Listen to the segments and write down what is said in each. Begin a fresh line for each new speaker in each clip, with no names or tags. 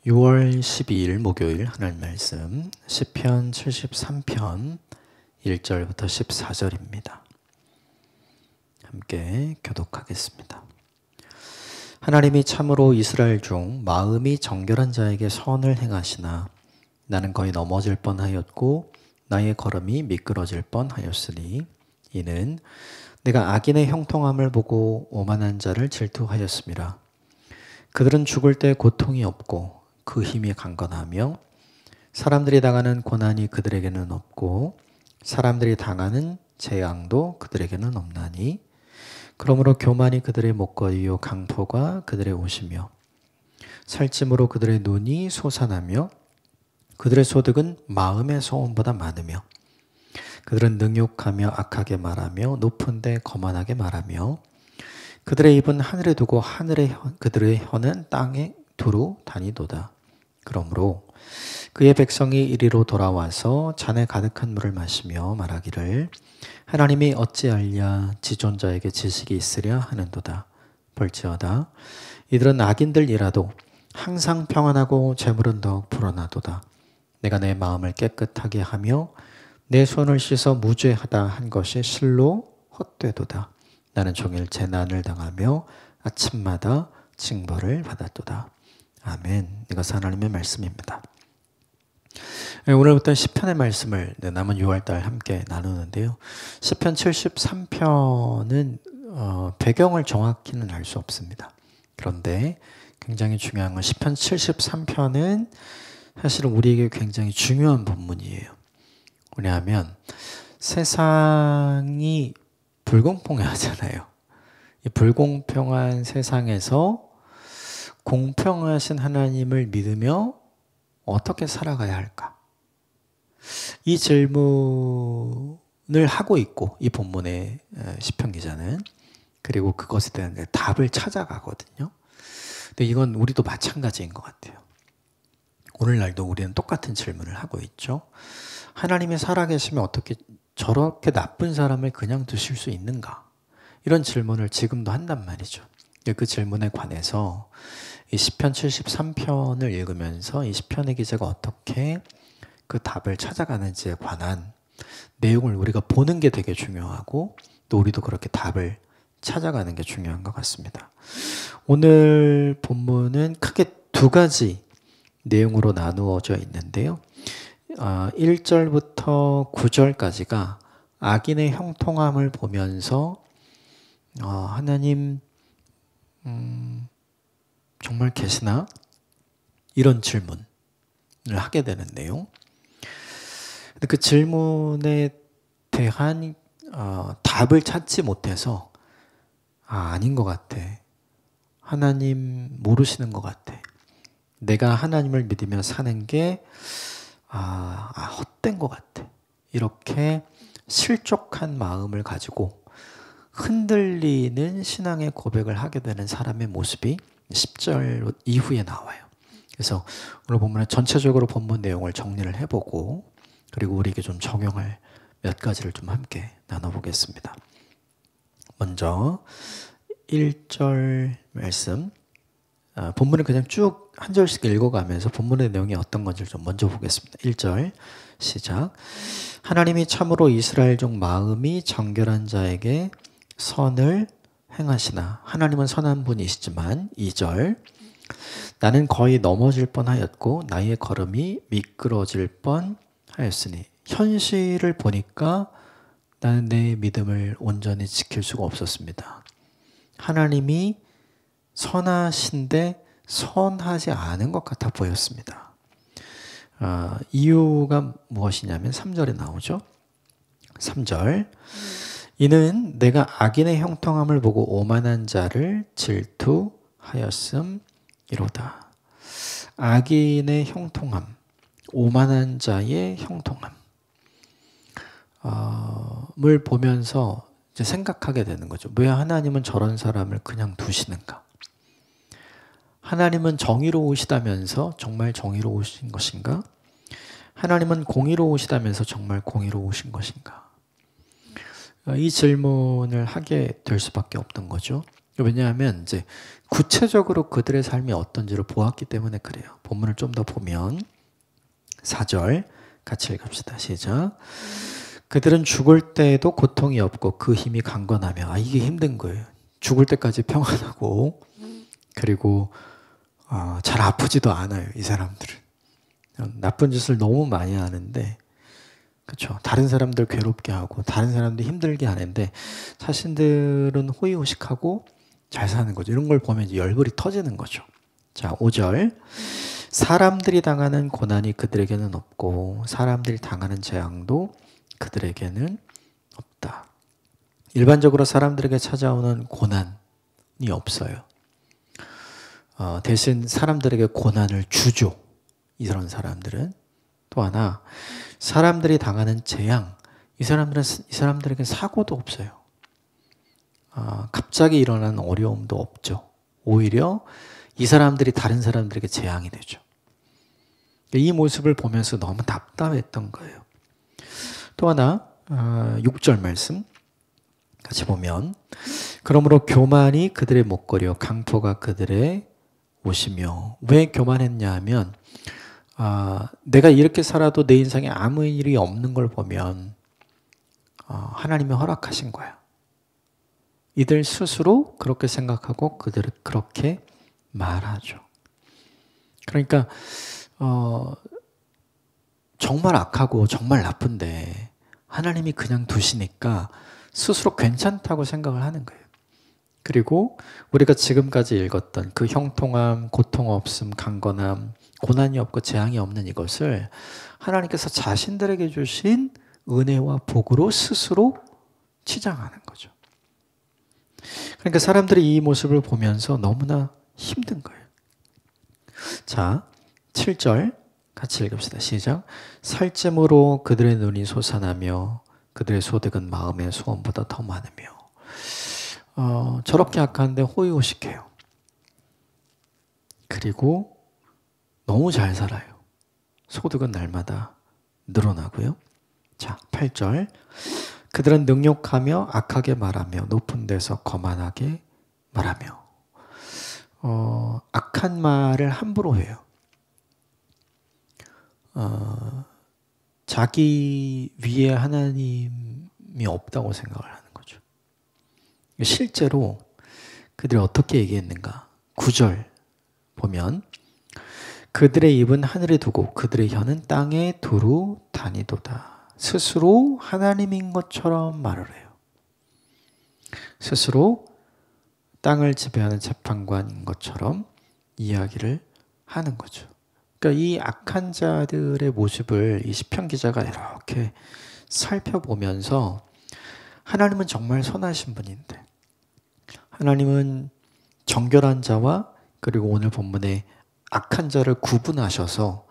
6월 12일 목요일 하나님 말씀 시편 73편 1절부터 14절입니다. 함께 교독하겠습니다. 하나님이 참으로 이스라엘 중 마음이 정결한 자에게 선을 행하시나 나는 거의 넘어질 뻔하였고 나의 걸음이 미끄러질 뻔하였으니 이는 내가 악인의 형통함을 보고 오만한 자를 질투하였음이라. 그들은 죽을 때 고통이 없고 그 힘이 강건하며 사람들이 당하는 고난이 그들에게는 없고 사람들이 당하는 재앙도 그들에게는 없나니 그러므로 교만이 그들의 목걸이요 강포가 그들의 옷이며 살찜으로 그들의 눈이 솟아나며 그들의 소득은 마음의 소원보다 많으며 그들은 능욕하며 악하게 말하며 높은 데 거만하게 말하며 그들의 입은 하늘에 두고 그들의 혀는 땅에 두루 다니도다. 그러므로 그의 백성이 이리로 돌아와서 잔에 가득한 물을 마시며 말하기를 하나님이 어찌알랴 지존자에게 지식이 있으랴 하는도다. 볼지어다 이들은 악인들이라도 항상 평안하고 재물은 더욱 불어나도다. 내가 내 마음을 깨끗하게 하며 내 손을 씻어 무죄하다 한 것이 실로 헛되도다. 나는 종일 재난을 당하며 아침마다 징벌을 받았도다. 아멘. 이것은 하나님의 말씀입니다. 오늘부터 시편의 말씀을 남은 6월달 함께 나누는데요. 시편 73편은 배경을 정확히는 알 수 없습니다. 그런데 굉장히 중요한 건 시편 73편은 사실은 우리에게 굉장히 중요한 본문이에요. 왜냐하면 세상이 불공평하잖아요. 이 불공평한 세상에서 공평하신 하나님을 믿으며 어떻게 살아가야 할까? 이 질문을 하고 있고 이 본문의 시편 기자는 그리고 그것에 대한 답을 찾아가거든요. 근데 이건 우리도 마찬가지인 것 같아요. 오늘날도 우리는 똑같은 질문을 하고 있죠. 하나님이 살아계시면 어떻게 저렇게 나쁜 사람을 그냥 두실 수 있는가? 이런 질문을 지금도 한단 말이죠. 그 질문에 관해서 이 시편 73편을 읽으면서 이 시편의 기자가 어떻게 그 답을 찾아가는지에 관한 내용을 우리가 보는 게 되게 중요하고 또 우리도 그렇게 답을 찾아가는 게 중요한 것 같습니다. 오늘 본문은 크게 두 가지 내용으로 나누어져 있는데요. 1절부터 9절까지가 악인의 형통함을 보면서 하나님 정말 계시나? 이런 질문을 하게 되는 내용. 근데 그 질문에 대한 답을 찾지 못해서 아닌 것 같아. 하나님 모르시는 것 같아. 내가 하나님을 믿으며 사는 게 헛된 것 같아. 이렇게 실족한 마음을 가지고 흔들리는 신앙의 고백을 하게 되는 사람의 모습이 10절 이후에 나와요. 그래서 오늘 본문은 전체적으로 본문 내용을 정리를 해보고 그리고 우리에게 좀 적용할 몇 가지를 좀 함께 나눠보겠습니다. 먼저 1절 말씀 본문을 그냥 쭉 한 절씩 읽어가면서 본문의 내용이 어떤 건지 좀 먼저 보겠습니다. 1절 시작. 하나님이 참으로 이스라엘 중 마음이 정결한 자에게 선을 행하시나. 하나님은 선한 분이시지만 2절 나는 거의 넘어질 뻔하였고 나의 걸음이 미끄러질 뻔하였으니. 현실을 보니까 나는 내 믿음을 온전히 지킬 수가 없었습니다. 하나님이 선하신데 선하지 않은 것 같아 보였습니다. 이유가 무엇이냐면 3절에 나오죠. 3절 이는 내가 악인의 형통함을 보고 오만한 자를 질투하였음이로다. 악인의 형통함, 오만한 자의 형통함을 보면서 이제 생각하게 되는 거죠. 왜 하나님은 저런 사람을 그냥 두시는가? 하나님은 정의로우시다면서 정말 정의로우신 것인가? 하나님은 공의로우시다면서 정말 공의로우신 것인가? 이 질문을 하게 될 수밖에 없던 거죠. 왜냐하면 이제 구체적으로 그들의 삶이 어떤지를 보았기 때문에 그래요. 본문을 좀 더 보면 4절 같이 읽읍시다. 시작. 그들은 죽을 때에도 고통이 없고 그 힘이 강건하며, 이게 힘든 거예요. 죽을 때까지 평안하고, 그리고 잘 아프지도 않아요. 이 사람들은 나쁜 짓을 너무 많이 하는데, 그렇죠. 다른 사람들 괴롭게 하고 다른 사람들 힘들게 하는데 자신들은 호의호식하고 잘 사는 거죠. 이런 걸 보면 이제 열불이 터지는 거죠. 자, 5절. 사람들이 당하는 고난이 그들에게는 없고 사람들이 당하는 재앙도 그들에게는 없다. 일반적으로 사람들에게 찾아오는 고난이 없어요. 대신 사람들에게 고난을 주죠. 이런 사람들은. 또 하나, 사람들이 당하는 재앙, 이 사람들에게 사고도 없어요. 갑자기 일어나는 어려움도 없죠. 오히려 이 사람들이 다른 사람들에게 재앙이 되죠. 이 모습을 보면서 너무 답답했던 거예요. 또 하나 6절 말씀 같이 보면, 그러므로 교만이 그들의 목걸이요 강포가 그들의 옷이며. 왜 교만했냐 하면 내가 이렇게 살아도 내 인생에 아무 일이 없는 걸 보면 하나님이 허락하신 거야. 이들 스스로 그렇게 생각하고 그들은 그렇게 말하죠. 그러니까 정말 악하고 정말 나쁜데 하나님이 그냥 두시니까 스스로 괜찮다고 생각을 하는 거예요. 그리고 우리가 지금까지 읽었던 그 형통함, 고통 없음, 강건함, 고난이 없고 재앙이 없는 이것을 하나님께서 자신들에게 주신 은혜와 복으로 스스로 치장하는 거죠. 그러니까 사람들이 이 모습을 보면서 너무나 힘든 거예요. 자, 7절 같이 읽읍시다. 시작. 살찜으로 그들의 눈이 솟아나며 그들의 소득은 마음의 소원보다 더 많으며. 저렇게 악한데 호의호식해요. 그리고 너무 잘 살아요. 소득은 날마다 늘어나고요. 자, 8절. 그들은 능욕하며 악하게 말하며 높은 데서 거만하게 말하며. 악한 말을 함부로 해요. 자기 위에 하나님이 없다고 생각을 하는 거죠. 실제로 그들이 어떻게 얘기했는가? 9절 보면, 그들의 입은 하늘에 두고 그들의 혀는 땅에 두루 다니도다. 스스로 하나님인 것처럼 말을 해요. 스스로 땅을 지배하는 재판관인 것처럼 이야기를 하는 거죠. 그러니까 이 악한 자들의 모습을 이 시편 기자가 이렇게 살펴보면서, 하나님은 정말 선하신 분인데, 하나님은 정결한 자와 그리고 오늘 본문에 악한 자를 구분하셔서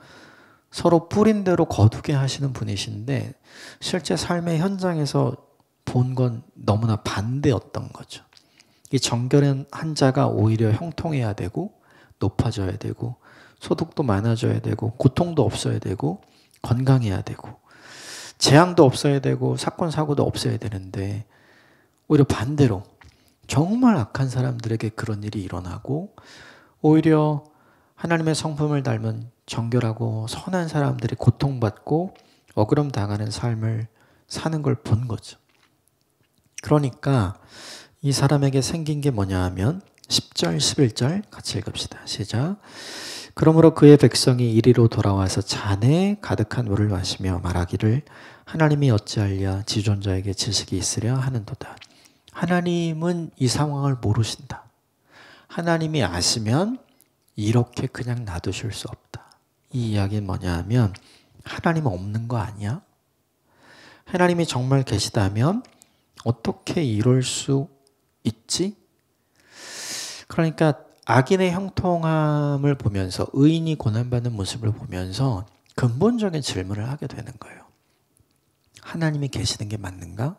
서로 뿌린 대로 거두게 하시는 분이신데, 실제 삶의 현장에서 본 건 너무나 반대였던 거죠. 이 정결한 한 자가 오히려 형통해야 되고 높아져야 되고 소득도 많아져야 되고 고통도 없어야 되고 건강해야 되고 재앙도 없어야 되고 사건 사고도 없어야 되는데, 오히려 반대로 정말 악한 사람들에게 그런 일이 일어나고, 오히려 하나님의 성품을 닮은 정결하고 선한 사람들이 고통받고 억울함 당하는 삶을 사는 걸 본 거죠. 그러니까 이 사람에게 생긴 게 뭐냐 하면 10절, 11절 같이 읽읍시다. 시작. 그러므로 그의 백성이 이리로 돌아와서 잔에 가득한 물을 마시며 말하기를 하나님이 어찌하랴 지존자에게 지식이 있으랴 하는도다. 하나님은 이 상황을 모르신다. 하나님이 아시면 이렇게 그냥 놔두실 수 없다. 이 이야기는 뭐냐 하면, 하나님은 없는 거 아니야? 하나님이 정말 계시다면 어떻게 이럴 수 있지? 그러니까 악인의 형통함을 보면서, 의인이 고난받는 모습을 보면서 근본적인 질문을 하게 되는 거예요. 하나님이 계시는 게 맞는가?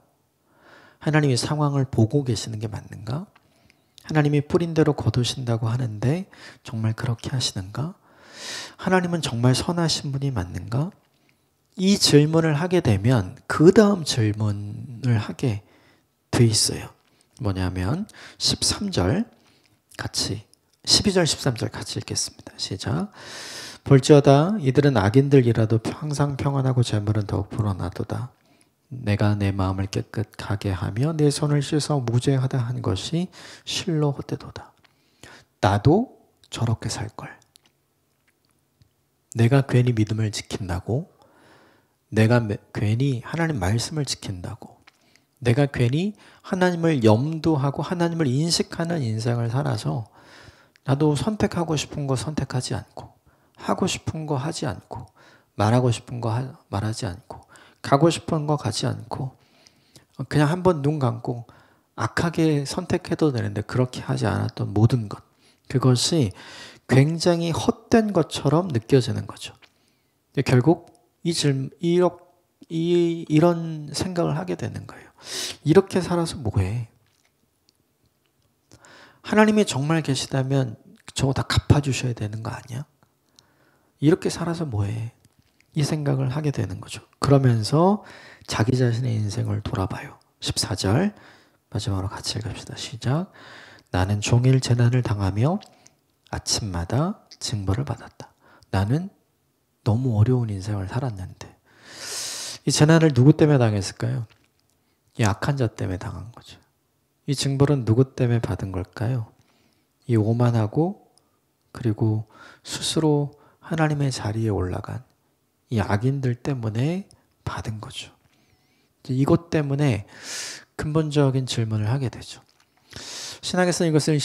하나님이 상황을 보고 계시는 게 맞는가? 하나님이 뿌린 대로 거두신다고 하는데 정말 그렇게 하시는가? 하나님은 정말 선하신 분이 맞는가? 이 질문을 하게 되면 그 다음 질문을 하게 돼 있어요. 뭐냐면 13절 같이 12절 13절 같이 읽겠습니다. 시작. 볼지어다 이들은 악인들이라도 항상 평안하고 재물은 더욱 불어나도다. 내가 내 마음을 깨끗하게 하며 내 손을 씻어 무죄하다 한 것이 실로 헛되도다. 나도 저렇게 살걸. 내가 괜히 믿음을 지킨다고, 내가 괜히 하나님 말씀을 지킨다고, 내가 괜히 하나님을 염두하고 하나님을 인식하는 인생을 살아서 나도 선택하고 싶은 거 선택하지 않고, 하고 싶은 거 하지 않고, 말하고 싶은 거 말하지 않고, 가고 싶은 거 가지 않고, 그냥 한번 눈 감고 악하게 선택해도 되는데 그렇게 하지 않았던 모든 것, 그것이 굉장히 헛된 것처럼 느껴지는 거죠. 결국 이런 생각을 하게 되는 거예요. 이렇게 살아서 뭐해? 하나님이 정말 계시다면 저거 다 갚아주셔야 되는 거 아니야? 이렇게 살아서 뭐해? 이 생각을 하게 되는 거죠. 그러면서 자기 자신의 인생을 돌아봐요. 14절 마지막으로 같이 읽읍시다. 시작. 나는 종일 재난을 당하며 아침마다 징벌을 받았다. 나는 너무 어려운 인생을 살았는데 이 재난을 누구 때문에 당했을까요? 이 악한 자 때문에 당한 거죠. 이 징벌은 누구 때문에 받은 걸까요? 이 오만하고 그리고 스스로 하나님의 자리에 올라간 이 악인들 때문에 받은 거죠. 이것 때문에 근본적인 질문을 하게 되죠. 신학에서는 이것을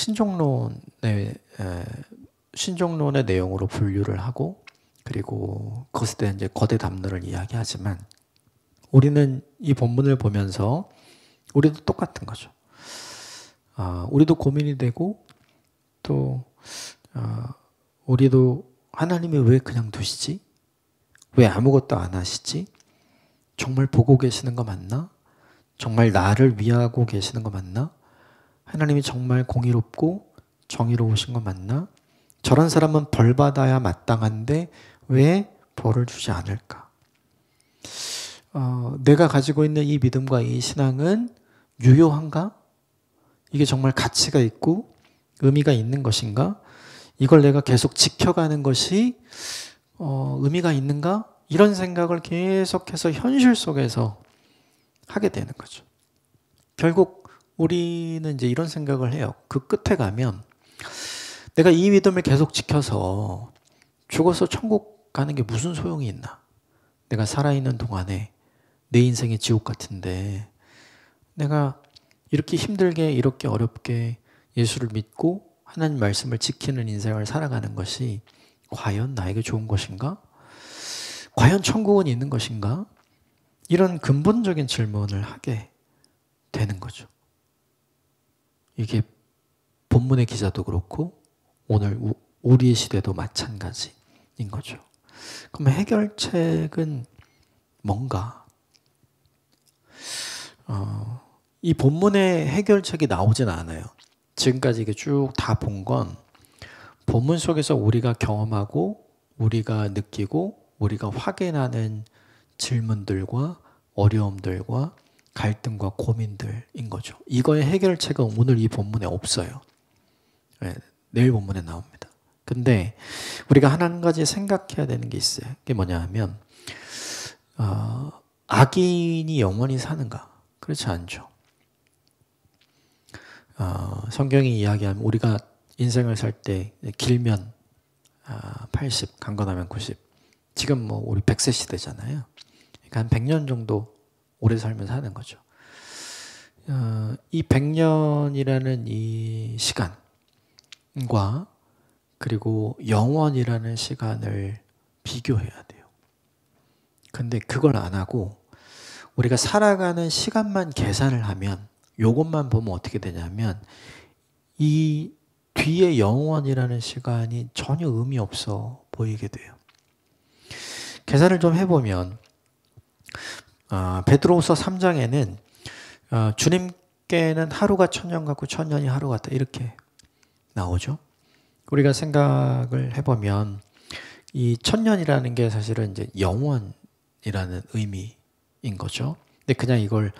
신종론의 내용으로 분류를 하고 그리고 그것에 대한 이제 거대 담론을 이야기하지만 우리는 이 본문을 보면서 우리도 똑같은 거죠. 우리도 고민이 되고 또 우리도 하나님이 왜 그냥 두시지? 왜 아무것도 안 하시지? 정말 보고 계시는 거 맞나? 정말 나를 위하고 계시는 거 맞나? 하나님이 정말 공의롭고 정의로우신 거 맞나? 저런 사람은 벌 받아야 마땅한데 왜 벌을 주지 않을까? 내가 가지고 있는 이 믿음과 이 신앙은 유효한가? 이게 정말 가치가 있고 의미가 있는 것인가? 이걸 내가 계속 지켜가는 것이 의미가 있는가? 이런 생각을 계속해서 현실 속에서 하게 되는 거죠. 결국 우리는 이제 이런 생각을 해요. 그 끝에 가면 내가 이 믿음을 계속 지켜서 죽어서 천국 가는 게 무슨 소용이 있나? 내가 살아있는 동안에 내 인생이 지옥 같은데 내가 이렇게 힘들게 이렇게 어렵게 예수를 믿고 하나님 말씀을 지키는 인생을 살아가는 것이 과연 나에게 좋은 것인가? 과연 천국은 있는 것인가? 이런 근본적인 질문을 하게 되는 거죠. 이게 본문의 기자도 그렇고 오늘 우리의 시대도 마찬가지인 거죠. 그럼 해결책은 뭔가? 이 본문의 해결책이 나오진 않아요. 지금까지 이게 쭉 다 본 건 본문 속에서 우리가 경험하고 우리가 느끼고 우리가 확인하는 질문들과 어려움들과 갈등과 고민들인 거죠. 이거의 해결책은 오늘 이 본문에 없어요. 네, 내일 본문에 나옵니다. 근데 우리가 한 가지 생각해야 되는 게 있어요. 그게 뭐냐 하면 악인이 영원히 사는가? 그렇지 않죠. 성경이 이야기하면 우리가 인생을 살 때 길면 80, 강건하면 90. 지금 뭐 우리 100세 시대잖아요. 그러니까 한 100년 정도 오래 살면 사는 거죠. 이 100년이라는 이 시간과 그리고 영원이라는 시간을 비교해야 돼요. 근데 그걸 안 하고 우리가 살아가는 시간만 계산을 하면 이것만 보면 어떻게 되냐면 이 뒤에 영원이라는 시간이 전혀 의미 없어 보이게 돼요. 계산을 좀 해보면 베드로후서 3장에는 주님께는 하루가 천년 같고 천년이 하루 같다 이렇게 나오죠. 우리가 생각을 해보면 이 천년이라는 게 사실은 이제 영원이라는 의미인 거죠. 근데 그냥 이걸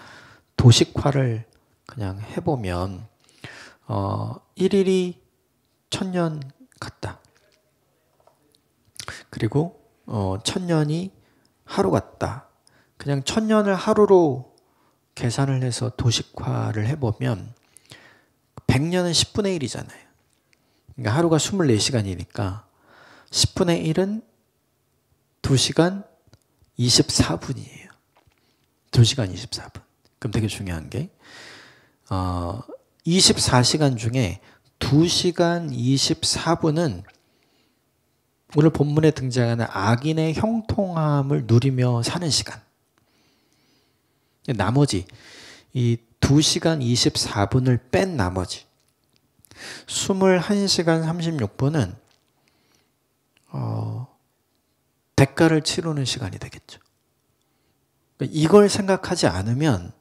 도식화를 그냥 해보면 1일이 1000년 같다. 그리고 1000년이 하루 같다. 그냥 1000년을 하루로 계산을 해서 도식화를 해보면 100년은 10분의 1이잖아요. 그러니까 하루가 24시간이니까 10분의 1은 2시간 24분이에요. 2시간 24분. 그럼 되게 중요한 게 24시간 중에 2시간 24분은 오늘 본문에 등장하는 악인의 형통함을 누리며 사는 시간. 나머지 이 2시간 24분을 뺀 나머지 21시간 36분은 대가를 치르는 시간이 되겠죠. 이걸 생각하지 않으면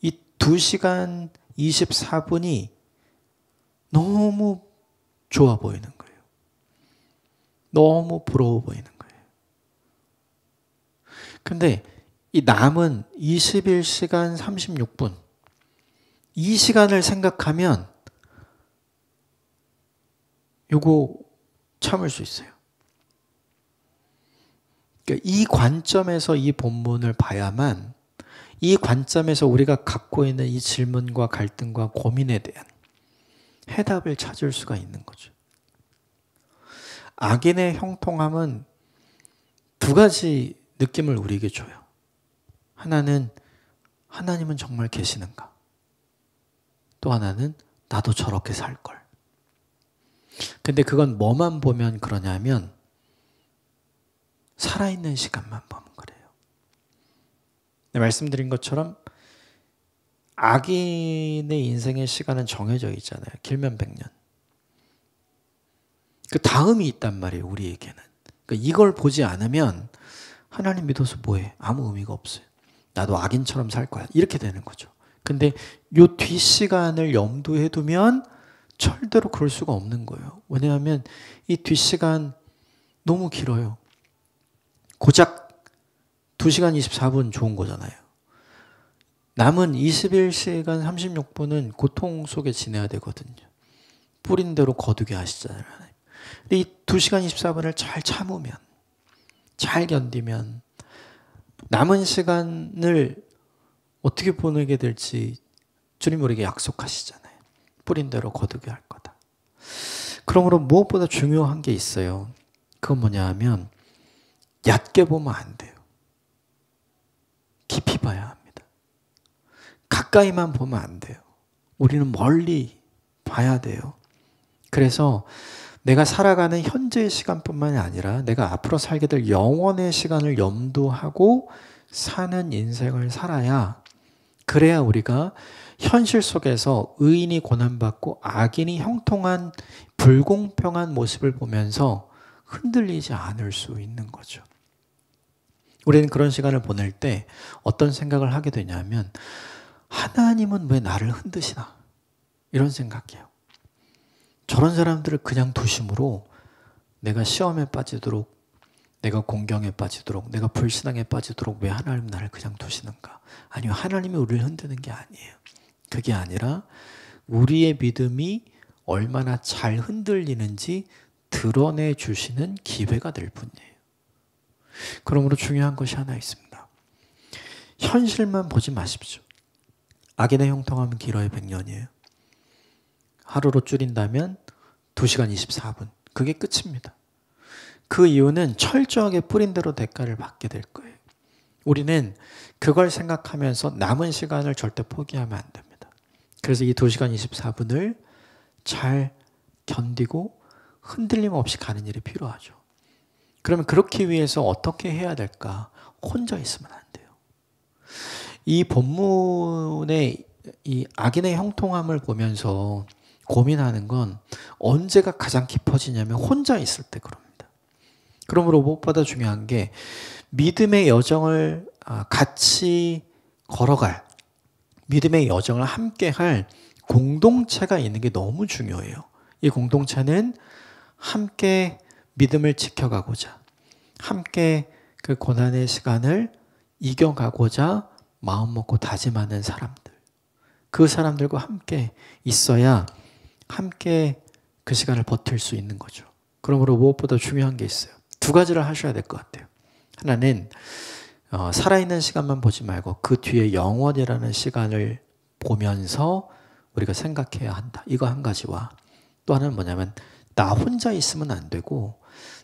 이 2시간 24분이 너무 좋아 보이는 거예요. 너무 부러워 보이는 거예요. 근데 이 남은 21시간 36분, 이 시간을 생각하면 요거 참을 수 있어요. 그러니까 이 관점에서 이 본문을 봐야만 이 관점에서 우리가 갖고 있는 이 질문과 갈등과 고민에 대한 해답을 찾을 수가 있는 거죠. 악인의 형통함은 두 가지 느낌을 우리에게 줘요. 하나는 하나님은 정말 계시는가? 또 하나는 나도 저렇게 살걸. 근데 그건 뭐만 보면 그러냐면 살아있는 시간만 보면 그래요. 말씀드린 것처럼 악인의 인생의 시간은 정해져 있잖아요. 길면 100년. 그 다음이 있단 말이에요. 우리에게는. 그러니까 이걸 보지 않으면 하나님 믿어서 뭐해? 아무 의미가 없어요. 나도 악인처럼 살 거야. 이렇게 되는 거죠. 근데 요 뒷시간을 염두에 두면 절대로 그럴 수가 없는 거예요. 왜냐하면 이 뒷시간 너무 길어요. 고작 2시간 24분 좋은 거잖아요. 남은 21시간 36분은 고통 속에 지내야 되거든요. 뿌린 대로 거두게 하시잖아요. 근데 이 2시간 24분을 잘 참으면, 잘 견디면 남은 시간을 어떻게 보내게 될지 주님 우리에게 약속하시잖아요. 뿌린 대로 거두게 할 거다. 그러므로 무엇보다 중요한 게 있어요. 그건 뭐냐 하면 얕게 보면 안 돼요. 깊이 봐야 합니다. 가까이만 보면 안 돼요. 우리는 멀리 봐야 돼요. 그래서 내가 살아가는 현재의 시간뿐만이 아니라 내가 앞으로 살게 될 영원의 시간을 염두하고 사는 인생을 살아야, 그래야 우리가 현실 속에서 의인이 고난받고 악인이 형통한 불공평한 모습을 보면서 흔들리지 않을 수 있는 거죠. 우리는 그런 시간을 보낼 때 어떤 생각을 하게 되냐면 하나님은 왜 나를 흔드시나? 이런 생각이에요. 저런 사람들을 그냥 두심으로 내가 시험에 빠지도록, 내가 공경에 빠지도록, 내가 불신앙에 빠지도록 왜 하나님 나를 그냥 두시는가? 아니요, 하나님이 우리를 흔드는 게 아니에요. 그게 아니라 우리의 믿음이 얼마나 잘 흔들리는지 드러내 주시는 기회가 될 뿐이에요. 그러므로 중요한 것이 하나 있습니다. 현실만 보지 마십시오. 악인의 형통함은 길어야 100년이에요. 하루로 줄인다면 2시간 24분. 그게 끝입니다. 그 이유는 철저하게 뿌린 대로 대가를 받게 될 거예요. 우리는 그걸 생각하면서 남은 시간을 절대 포기하면 안 됩니다. 그래서 이 2시간 24분을 잘 견디고 흔들림 없이 가는 일이 필요하죠. 그러면 그렇기 위해서 어떻게 해야 될까? 혼자 있으면 안 돼요. 이 본문의 이 악인의 형통함을 보면서 고민하는 건 언제가 가장 깊어지냐면 혼자 있을 때 그럽니다. 그러므로 무엇보다 중요한 게 믿음의 여정을 같이 걸어갈, 믿음의 여정을 함께할 공동체가 있는 게 너무 중요해요. 이 공동체는 함께 믿음을 지켜가고자, 함께 그 고난의 시간을 이겨가고자 마음 먹고 다짐하는 사람들. 그 사람들과 함께 있어야 함께 그 시간을 버틸 수 있는 거죠. 그러므로 무엇보다 중요한 게 있어요. 두 가지를 하셔야 될 것 같아요. 하나는 살아있는 시간만 보지 말고 그 뒤에 영원이라는 시간을 보면서 우리가 생각해야 한다. 이거 한 가지와 또 하나는 뭐냐면 나 혼자 있으면 안 되고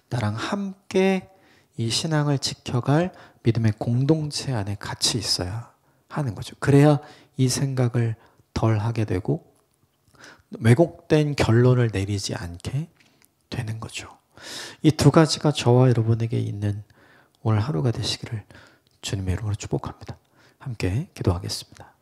나랑 함께 이 신앙을 지켜갈 믿음의 공동체 안에 같이 있어야 하는 거죠. 그래야 이 생각을 덜 하게 되고 왜곡된 결론을 내리지 않게 되는 거죠. 이 두 가지가 저와 여러분에게 있는 오늘 하루가 되시기를 주님의 이름으로 축복합니다. 함께 기도하겠습니다.